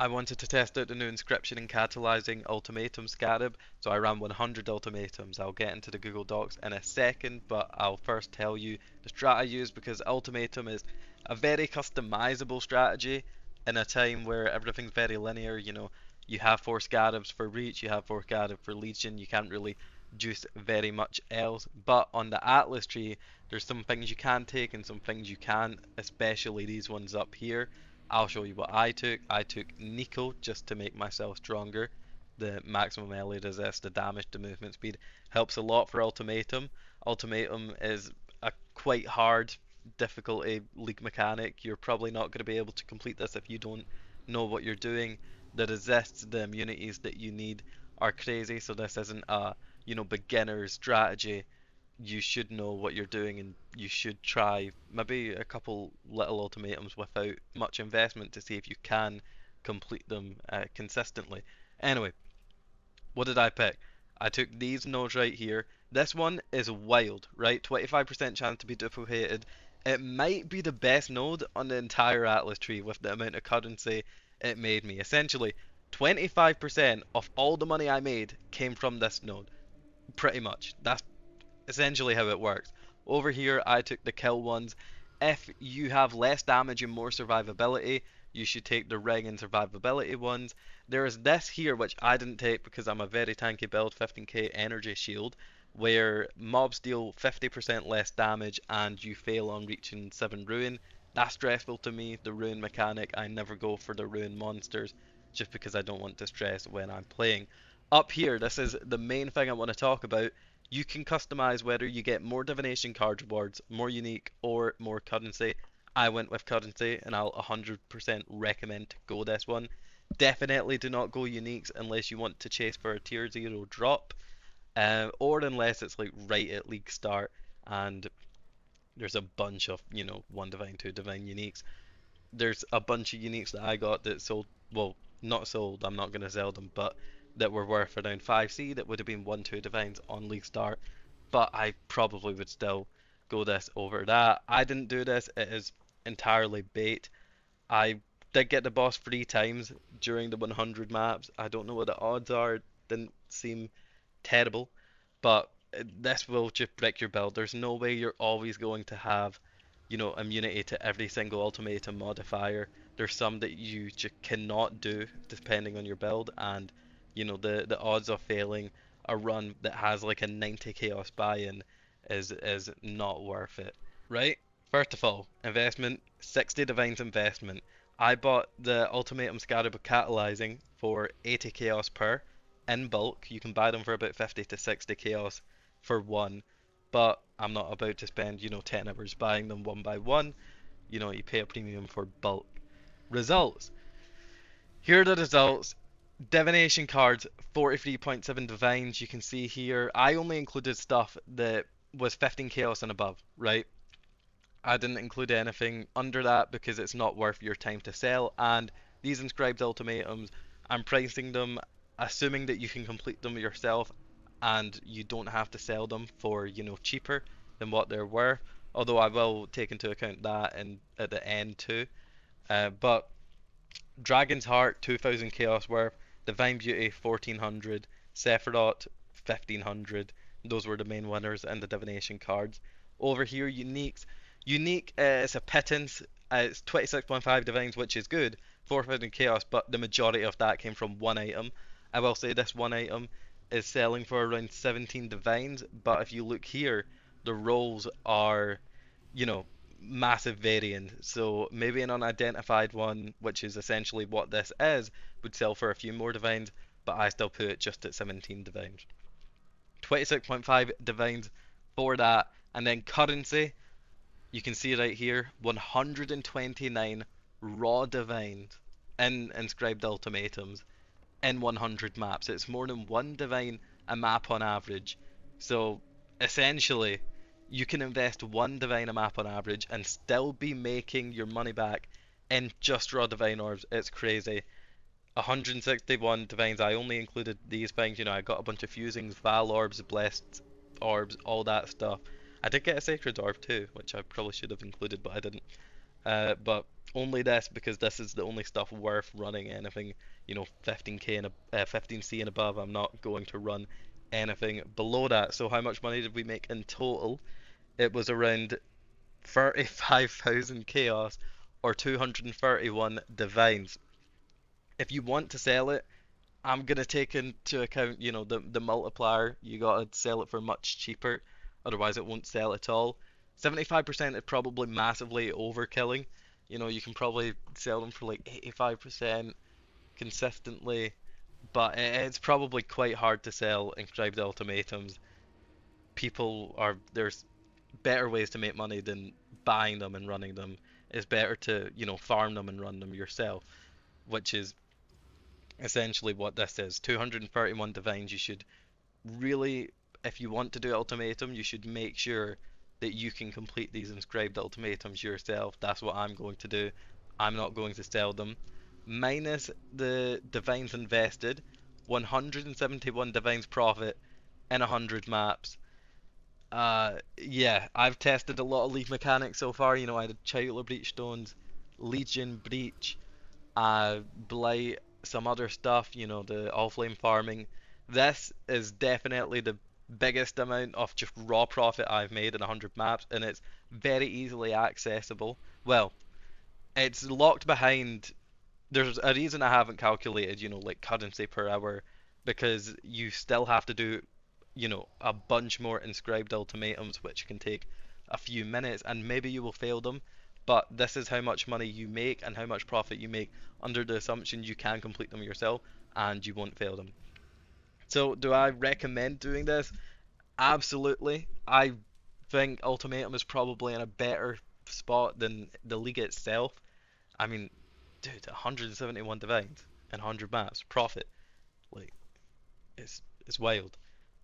I wanted to test out the new inscription and catalyzing ultimatum scarab, so I ran 100 ultimatums. I'll get into the Google Docs in a second, but I'll first tell you the strat I used because ultimatum is a very customizable strategy in a time where everything's very linear. You have 4 scarabs for reach, you have 4 scarabs for legion, you can't really juice very much else. But on the Atlas tree, there's some things you can take and some things you can't, especially these ones up here. I'll show you what I took. I took Nico just to make myself stronger. The maximum melee resist, the damage, the movement speed helps a lot for Ultimatum. Ultimatum is a quite hard difficulty league mechanic. You're probably not going to be able to complete this if you don't know what you're doing. The resists, the immunities that you need are crazy, so this isn't a beginner strategy. You should know what you're doing and you should try maybe a couple little ultimatums without much investment to see if you can complete them consistently. Anyway, what did I pick? I took these nodes right here. This one is wild, right? 25% chance to be duplicated. It might be the best node on the entire Atlas tree with the amount of currency it made me. Essentially, 25% of all the money I made came from this node. Pretty much. That's essentially how it works. Over here, I took the kill ones. If you have less damage and more survivability, you should take the ring and survivability ones. There is this here, which I didn't take because I'm a very tanky build, 15k energy shield, where mobs deal 50% less damage and you fail on reaching 7 ruin. That's stressful to me, the ruin mechanic. I never go for the ruin monsters just because I don't want to stress when I'm playing. Up here, this is the main thing I want to talk about. You can customize whether you get more divination card rewards, more unique, or more currency. I went with currency, and I'll 100% recommend to go this one. Definitely do not go uniques unless you want to chase for a tier 0 drop, or unless it's like right at league start and there's a bunch of, 1 divine, 2 divine uniques. There's a bunch of uniques that I got that sold, well, not sold, I'm not going to sell them, but that were worth around 5C that would have been 1, 2 divines on league start, but I probably would still go this over that. I didn't do this, it is entirely bait. I did get the boss 3 times during the 100 maps. I don't know what the odds are, it didn't seem terrible, but this will just break your build. There's no way you're always going to have, immunity to every single ultimatum modifier. There's some that you just cannot do depending on your build, and the odds of failing a run that has like a 90 chaos buy-in is not worth it, right? First of all, investment, 60 divines investment. I bought the Ultimatum Scarab Catalyzing for 80 chaos per in bulk. You can buy them for about 50 to 60 chaos for one, but I'm not about to spend, 10 hours buying them one by one. You pay a premium for bulk. Results. Here are the results. Divination cards, 43.7 divines. You can see here, I only included stuff that was 15 chaos and above, right? I didn't include anything under that because it's not worth your time to sell. And these inscribed ultimatums, I'm pricing them assuming that you can complete them yourself and you don't have to sell them for, cheaper than what they're worth. Although I will take into account that and at the end too. But Dragon's Heart 2000 chaos worth, Divine Beauty 1400, Sephiroth 1500. Those were the main winners and the divination cards. Over here, uniques. Unique is a pittance. It's 26.5 divines, which is good. 4000 chaos, but the majority of that came from one item. I will say this one item is selling for around 17 divines, but if you look here, the rolls are, you know, massive variant. So maybe an unidentified one, which is essentially what this is, would sell for a few more divines, but I still put it just at 17 divines. 26.5 divines for that, and then currency, you can see right here, 129 raw divines in inscribed ultimatums in 100 maps. It's more than one divine a map on average. So essentially, you can invest one divine a map on average and still be making your money back in just raw divine orbs. It's crazy. 161 divines. I only included these things. I got a bunch of fusings, Val orbs, blessed orbs, all that stuff. I did get a sacred orb too, which I probably should have included, but I didn't. But only this because this is the only stuff worth running anything, 15k and 15c and above. I'm not going to run anything below that. So how much money did we make in total? It was around 35,000 chaos or 231 divines. If you want to sell it, I'm gonna take into account, the multiplier. You gotta sell it for much cheaper, otherwise it won't sell at all. 75% is probably massively overkilling. You can probably sell them for like 85% consistently, but it's probably quite hard to sell inscribed ultimatums. There's better ways to make money than buying them and running them. It's better to, farm them and run them yourself, which is essentially what this is. 231 divines. You should really, if you want to do ultimatum, you should make sure that you can complete these inscribed ultimatums yourself. That's what I'm going to do. I'm not going to sell them. Minus the divines invested, 171 divines profit in 100 maps. Yeah, I've tested a lot of league mechanics so far. I did Childler Breach Stones, Legion Breach, Blight, some other stuff, the all flame farming. This is definitely the biggest amount of just raw profit I've made in 100 maps, and it's very easily accessible. Well, it's locked behind. There's a reason I haven't calculated, like currency per hour, because you still have to do, a bunch more inscribed ultimatums, which can take a few minutes, and maybe you will fail them. But this is how much money you make and how much profit you make under the assumption you can complete them yourself and you won't fail them. So, do I recommend doing this? Absolutely. I think Ultimatum is probably in a better spot than the league itself. I mean, dude, 171 divines and 100 maps profit, like it's wild.